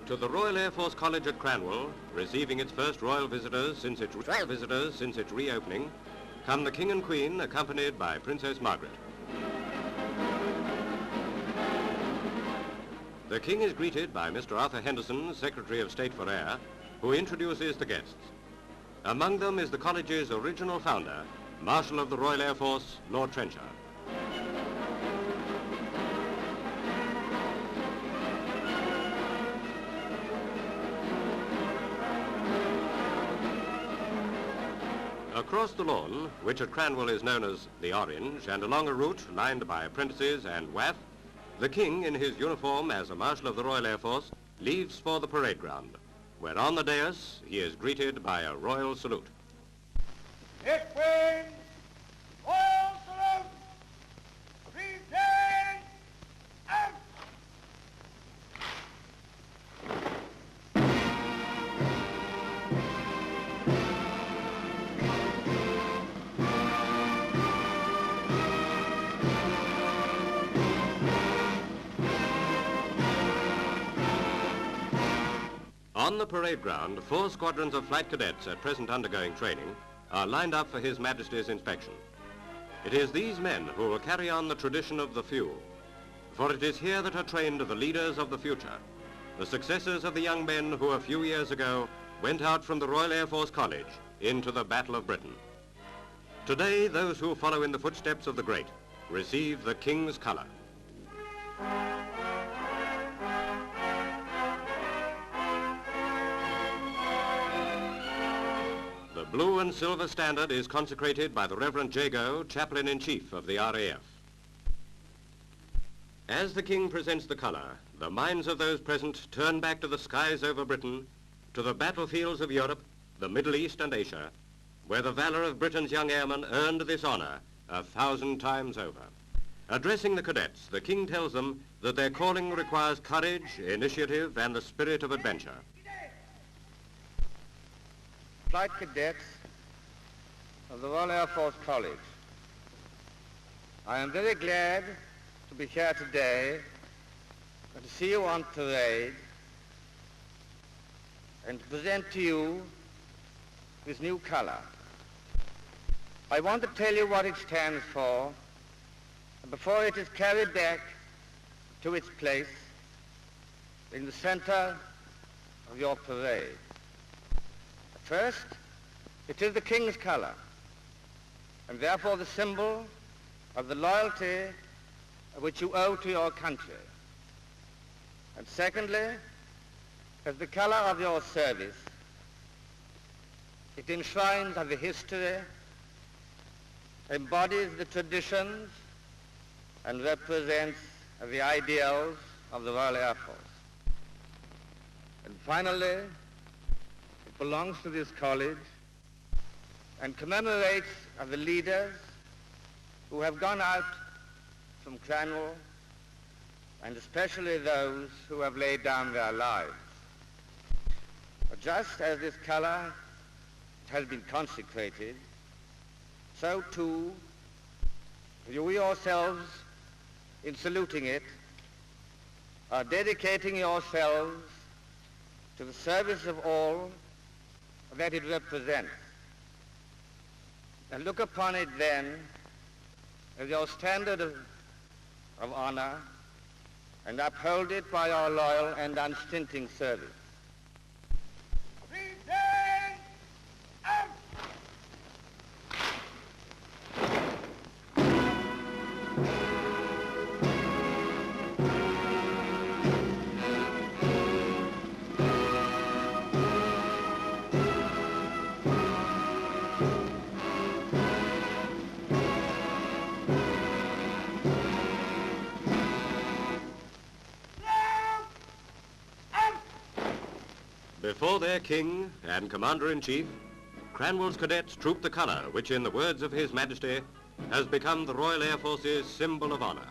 To the Royal Air Force College at Cranwell, receiving its first royal visitors since its reopening, come the King and Queen, accompanied by Princess Margaret. The King is greeted by Mr. Arthur Henderson, Secretary of State for Air, who introduces the guests. Among them is the college's original founder, Marshal of the Royal Air Force, Lord Trencher. Across the lawn, which at Cranwell is known as the Orange, and along a route lined by apprentices and WAF, the King, in his uniform as a Marshal of the Royal Air Force, leaves for the parade ground, where on the dais he is greeted by a royal salute. It wins! Royal salute! Present! Out! On the parade ground, 4 squadrons of flight cadets at present undergoing training are lined up for His Majesty's inspection. It is these men who will carry on the tradition of the few, for it is here that are trained the leaders of the future, the successors of the young men who a few years ago went out from the Royal Air Force College into the Battle of Britain. Today, those who follow in the footsteps of the great receive the King's colour. The blue and silver standard is consecrated by the Reverend Jago, Chaplain-in-Chief of the RAF. As the King presents the colour, the minds of those present turn back to the skies over Britain, to the battlefields of Europe, the Middle East and Asia, where the valour of Britain's young airmen earned this honour 1,000 times over. Addressing the cadets, the King tells them that their calling requires courage, initiative and the spirit of adventure. Flight cadets of the Royal Air Force College, I am very glad to be here today and to see you on parade and to present to you this new color. I want to tell you what it stands for before it is carried back to its place in the center of your parade. First, it is the King's colour, and therefore the symbol of the loyalty which you owe to your country. And secondly, as the colour of your service, it enshrines the history, embodies the traditions, and represents the ideals of the Royal Air Force. And finally, belongs to this college and commemorates the leaders who have gone out from Cranwell, and especially those who have laid down their lives. But just as this colour has been consecrated, so too you yourselves, in saluting it, are dedicating yourselves to the service of all that it represents. And look upon it then as your standard of honor, and uphold it by your loyal and unstinting service. Present! Out! Before their King and Commander-in-Chief, Cranwell's cadets troop the colour which, in the words of His Majesty, has become the Royal Air Force's symbol of honour.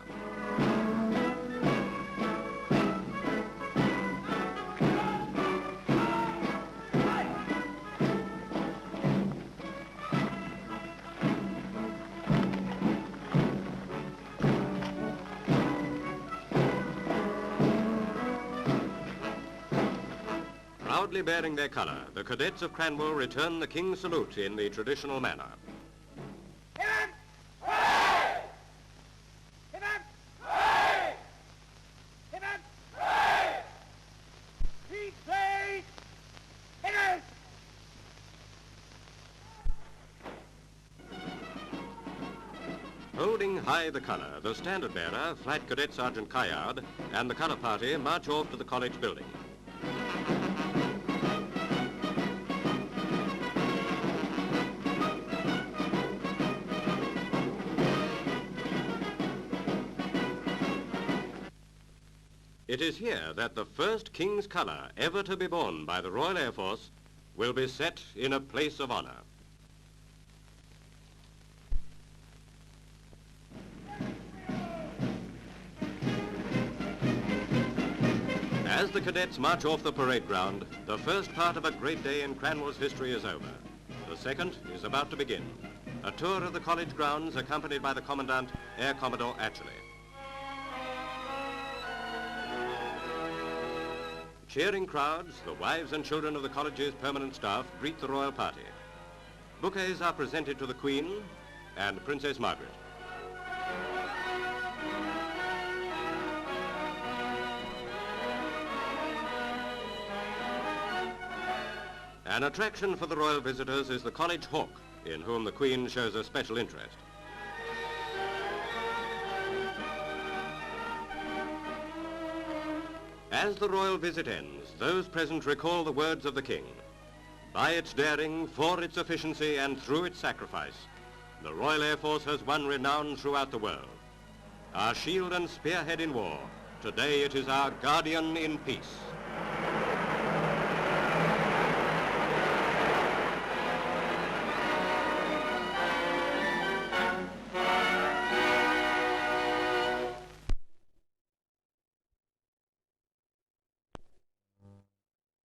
Proudly bearing their colour, the cadets of Cranwell return the King's salute in the traditional manner. Holding high the colour, the standard bearer, Flight Cadet Sergeant Kayard, and the colour party march off to the college building. It is here that the first King's colour ever to be borne by the Royal Air Force will be set in a place of honour. As the cadets march off the parade ground, the first part of a great day in Cranwell's history is over. The second is about to begin. A tour of the college grounds accompanied by the Commandant, Air Commodore Atchley. Cheering crowds, the wives and children of the college's permanent staff greet the royal party. Bouquets are presented to the Queen and Princess Margaret. An attraction for the royal visitors is the college hawk, in whom the Queen shows a special interest. As the royal visit ends, those present recall the words of the King. By its daring, for its efficiency, and through its sacrifice, the Royal Air Force has won renown throughout the world. Our shield and spearhead in war, today it is our guardian in peace.